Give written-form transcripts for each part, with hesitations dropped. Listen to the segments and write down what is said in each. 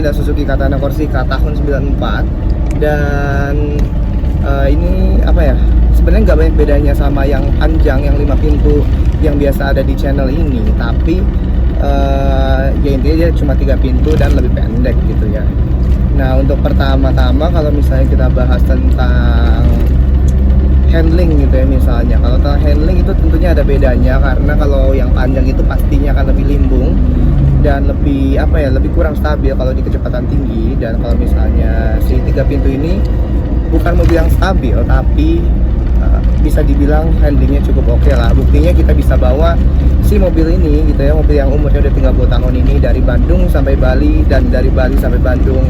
ada Suzuki Katana Corsica tahun 94. Dan ini apa ya, sebenarnya nggak banyak bedanya sama yang panjang, yang 5 pintu yang biasa ada di channel ini. Tapi ya intinya dia cuma 3 pintu dan lebih pendek gitu ya. Nah, untuk pertama-tama kalau misalnya kita bahas tentang handling gitu ya, misalnya kalau tentang handling itu tentunya ada bedanya, karena kalau yang panjang itu pastinya akan lebih limbung dan lebih apa ya, lebih kurang stabil kalau di kecepatan tinggi. Dan kalau misalnya si 3 pintu ini bukan mobil yang stabil, tapi bisa dibilang handlingnya cukup oke lah. Buktinya kita bisa bawa si mobil ini gitu ya, mobil yang umurnya udah 30 tahun ini dari Bandung sampai Bali dan dari Bali sampai Bandung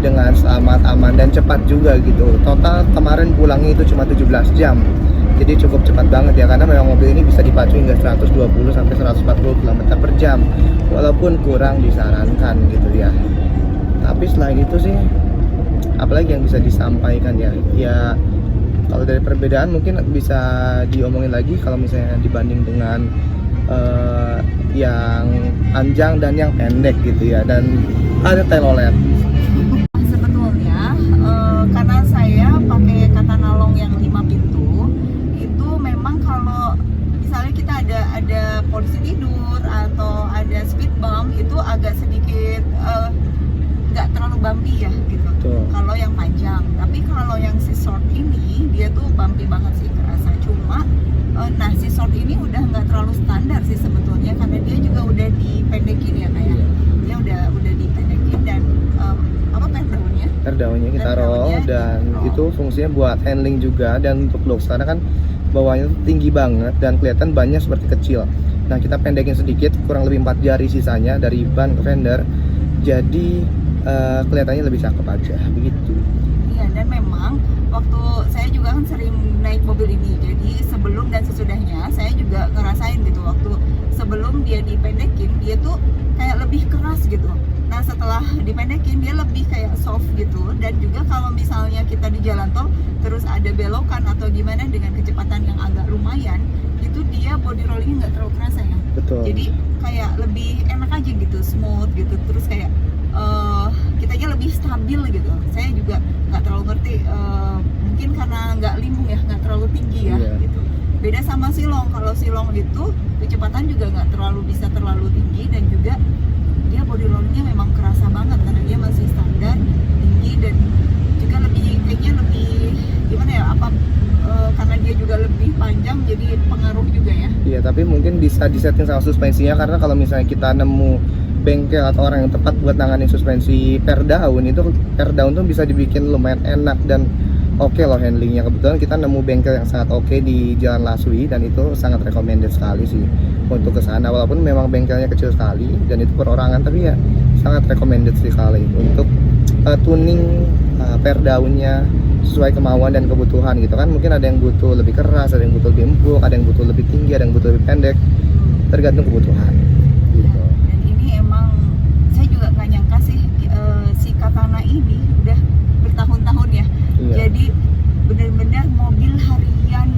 dengan selamat, aman, dan cepat juga gitu. Total kemarin pulangnya itu cuma 17 jam. Jadi cukup cepat banget ya, karena memang mobil ini bisa dipacu hingga 120 sampai 140 km per jam, walaupun kurang disarankan gitu ya. Tapi selain itu sih, apalagi yang bisa disampaikan ya? Ya kalau dari perbedaan mungkin bisa diomongin lagi kalau misalnya dibanding dengan yang panjang dan yang pendek gitu ya. Dan ada tail OLED. Sebetulnya karena saya pakai Katana Long yang 5 pintu, itu memang kalau misalnya kita ada polisi tidur atau ada speed bump, itu agak sedikit nggak terlalu bumpy ya gitu. Kalau yang panjang. Tapi kalau yang si short ini dia tuh bumpy banget sih kerasa. Cuma nah si short ini udah nggak terlalu standar sih sebetulnya, karena dia juga udah dipendekin ya kayak. Dia udah dipendekin dan daunnya kita roll, dan itu fungsinya buat handling juga dan untuk looks, karena kan bawahnya tuh tinggi banget dan kelihatan bannya seperti kecil. Nah, kita pendekin sedikit, kurang lebih 4 jari sisanya dari ban ke fender, jadi kelihatannya lebih cakep aja begitu. Iya, dan memang waktu saya juga kan sering naik mobil ini, jadi sebelum dan sesudahnya saya juga ngerasain gitu. Waktu sebelum dia dipendekin, dia tuh kayak lebih keras gitu. Nah, setelah dipendekin dia lebih kayak soft gitu. Dan juga kalau misalnya kita di jalan tol terus ada belokan atau gimana dengan kecepatan yang agak lumayan, itu dia body rollingnya nggak terlalu kerasa ya. Betul. Jadi kayak lebih enak aja gitu, smooth gitu. Terus kayak kitanya lebih stabil gitu. Saya juga nggak terlalu ngerti, mungkin karena nggak limbung ya, nggak terlalu tinggi ya gitu. Beda sama Silong. Kalau Silong itu kecepatan juga nggak bisa terlalu tinggi, dan juga dia body rollingnya memang kerasa banget karena dia masih standar tinggi, dan juga kayaknya lebih gimana ya, karena dia juga lebih panjang jadi pengaruh juga ya. Iya, tapi mungkin bisa disetting sama suspensinya, karena kalau misalnya kita nemu bengkel atau orang yang tepat buat nanganin suspensi per daun, itu per daun tuh bisa dibikin lumayan enak dan oke loh handlingnya. Kebetulan kita nemu bengkel yang sangat oke di Jalan Laswi, dan itu sangat recommended sekali sih untuk kesana, walaupun memang bengkelnya kecil sekali dan itu perorangan, tapi ya sangat recommended sekali untuk tuning per daunnya sesuai kemauan dan kebutuhan gitu kan. Mungkin ada yang butuh lebih keras, ada yang butuh lebih empuk, ada yang butuh lebih tinggi, ada yang butuh lebih pendek, tergantung kebutuhan gitu. Dan ini emang saya juga nggak nyangka sih, si Katana ini udah bertahun-tahun ya. Jadi benar-benar mobil harian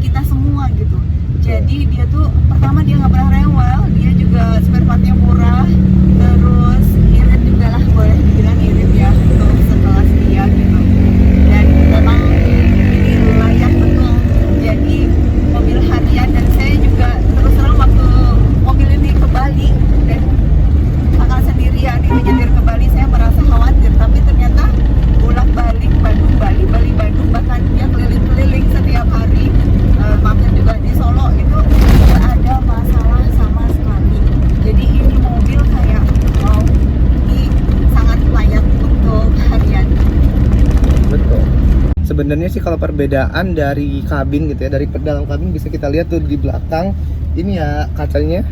kita semua gitu. Jadi dia tuh pertama dia nggak pernah rewel, dia juga spare partnya murah, terus irit juga lah, boleh dibilang irit ya untuk setelah setia gitu. Dan memang ini layak betul jadi mobil harian. Dan saya juga terus terang waktu mobil ini ke Bali dan kakak sendirian ini nyetir ke Bali, saya merasa khawatir, tapi ternyata bolak-balik Bandung Bali, Bali Bandung, bahkan dia keliling-keliling setiap hari, mampir juga di Solo, itu tidak ada masalah sama sekali. Jadi ini mobil kayak wow, ini sangat layak untuk harian. Betul. Sebenarnya sih kalau perbedaan dari kabin gitu ya, dari dalam kabin bisa kita lihat tuh di belakang ini ya, kacanya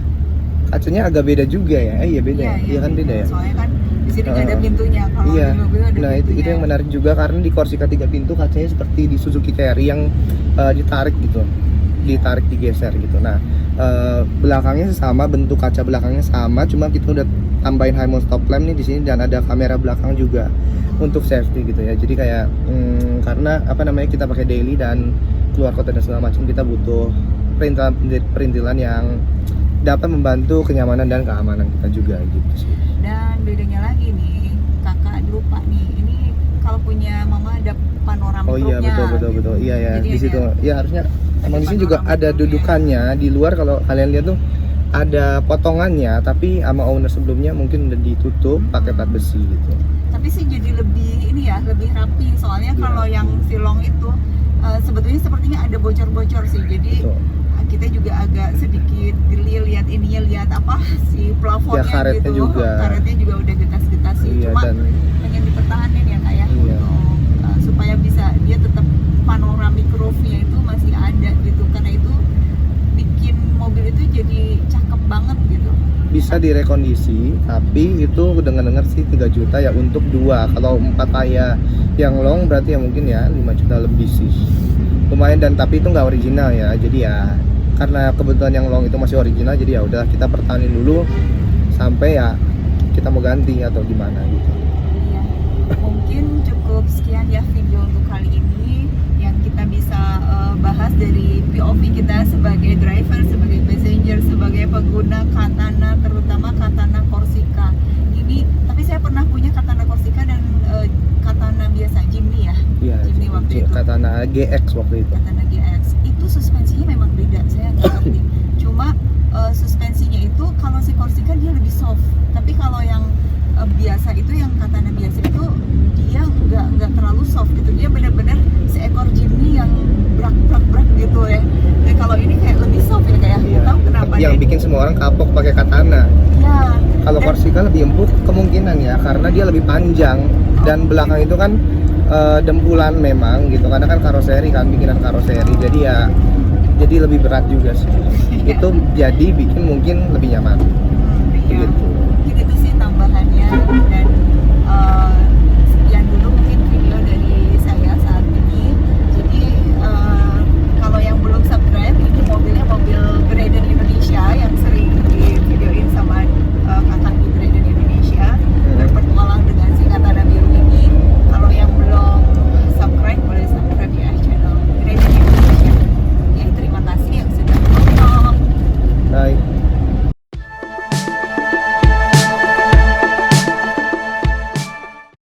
agak beda juga ya. Iya beda ya. Iya kan beda ya. Soalnya kan di sini nggak ada pintunya, kalau iya. di mobil ada Nah pintunya. itu yang menarik juga, karena di Corsica 3 pintu kacanya seperti di Suzuki Carry yang ditarik gitu, ditarik digeser gitu. Nah belakangnya sama, bentuk kaca belakangnya sama, cuma kita udah tambahin high mount stop lamp nih di sini, dan ada kamera belakang juga untuk safety gitu ya. Jadi kayak karena apa namanya, kita pakai daily dan keluar kota dan segala macam, kita butuh perintilan yang dapat membantu kenyamanan dan keamanan kita juga gitu sih. Dan bedanya lagi nih, kakak lupa nih, ini kalau punya mama ada panorama Oh iya, betul. Iya ya, Jadi di situ. Ya harusnya emang di sini juga panorama ada roomnya. dudukannya. Di luar kalau kalian lihat tuh ada potongannya, tapi sama owner sebelumnya mungkin udah ditutup pakai plat besi gitu. Tapi sih jadi lebih ini ya, lebih rapi. Soalnya Iya. kalau yang silong itu sebetulnya sepertinya ada bocor-bocor sih. Jadi Betul. kita juga agak sedikit geli lihat ininya, lihat apa si plafonnya Ya, karetnya gitu. juga. Karetnya juga udah getas-getas sih. Iya, Cuma dan pengen dipertahankan ya kayak Iya. untuk supaya bisa dia tetap panoramic roof-nya itu masih ada gitu. Karena itu bikin mobil itu jadi cakep banget gitu. bisa direkondisi, tapi itu dengar-dengar sih 3 juta ya untuk 2. Kalau 4 kayak yang long berarti ya mungkin ya 5 juta lebih sih. Lumayan, dan tapi itu nggak original ya. Jadi ya karena kebetulan yang long itu masih original, jadi ya udah kita pertahanin dulu sampai ya kita mau ganti atau gimana gitu. Iya, mungkin cukup sekian ya video untuk kali ini yang kita bisa bahas dari POV kita sebagai driver, sebagai passenger, sebagai pengguna Katana, terutama Katana Corsica. Ini, tapi saya pernah punya Katana Corsica dan Katana biasa Jimny ya. Iya, Jimny waktu itu. Katana GX waktu itu. Katana GX itu suspensinya memang beda, saya nggak ngerti. Cuma suspensinya itu kalau si Corsica dia lebih soft, tapi kalau yang biasa itu, yang Katana biasa itu dia nggak terlalu soft gitu, dia benar-benar seekor Jimny yang brak gitu ya. Dan kalau ini kayak lebih soft ya, kayak Iya. tahu kenapa Yang deh. bikin semua orang kapok pakai Katana. Ya, Kalau dan- Corsica lebih empuk kemungkinan ya, karena dia lebih panjang dan belakang itu kan dempulan memang gitu, karena kan karoseri kan, bikinan karoseri, jadi ya jadi lebih berat juga sih. Itu jadi bikin mungkin lebih nyaman iya. begitu. Mungkin itu sih tambahannya. Dan